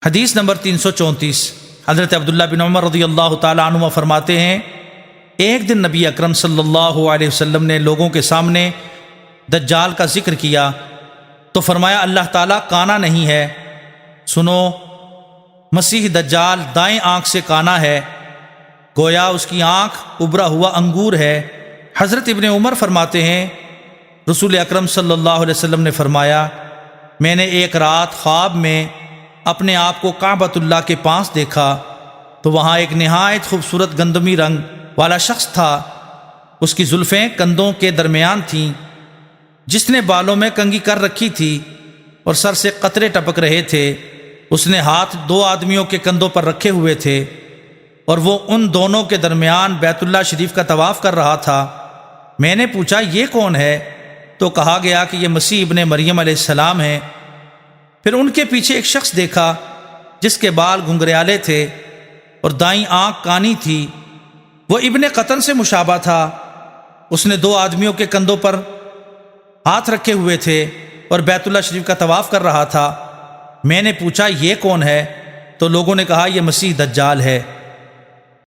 حدیث نمبر 334 حضرت عبداللہ بن عمر رضی اللہ تعالیٰ عنہما فرماتے ہیں، ایک دن نبی اکرم صلی اللہ علیہ وسلم نے لوگوں کے سامنے دجال کا ذکر کیا تو فرمایا اللہ تعالیٰ کانا نہیں ہے، سنو مسیح دجال دائیں آنکھ سے کانا ہے، گویا اس کی آنکھ ابھرا ہوا انگور ہے۔ حضرت ابن عمر فرماتے ہیں رسول اکرم صلی اللہ علیہ وسلم نے فرمایا، میں نے ایک رات خواب میں اپنے آپ کو کعبۃ اللہ کے پاس دیکھا تو وہاں ایک نہایت خوبصورت گندمی رنگ والا شخص تھا، اس کی زلفیں کندھوں کے درمیان تھیں، جس نے بالوں میں کنگھی کر رکھی تھی اور سر سے قطرے ٹپک رہے تھے، اس نے ہاتھ دو آدمیوں کے کندھوں پر رکھے ہوئے تھے اور وہ ان دونوں کے درمیان بیت اللہ شریف کا طواف کر رہا تھا۔ میں نے پوچھا یہ کون ہے؟ تو کہا گیا کہ یہ مسیح ابن مریم علیہ السلام ہے۔ پھر ان کے پیچھے ایک شخص دیکھا جس کے بال گھنگریالے تھے اور دائیں آنکھ کانی تھی، وہ ابن قطن سے مشابہ تھا، اس نے دو آدمیوں کے کندھوں پر ہاتھ رکھے ہوئے تھے اور بیت اللہ شریف کا طواف کر رہا تھا۔ میں نے پوچھا یہ کون ہے؟ تو لوگوں نے کہا یہ مسیح دجال ہے۔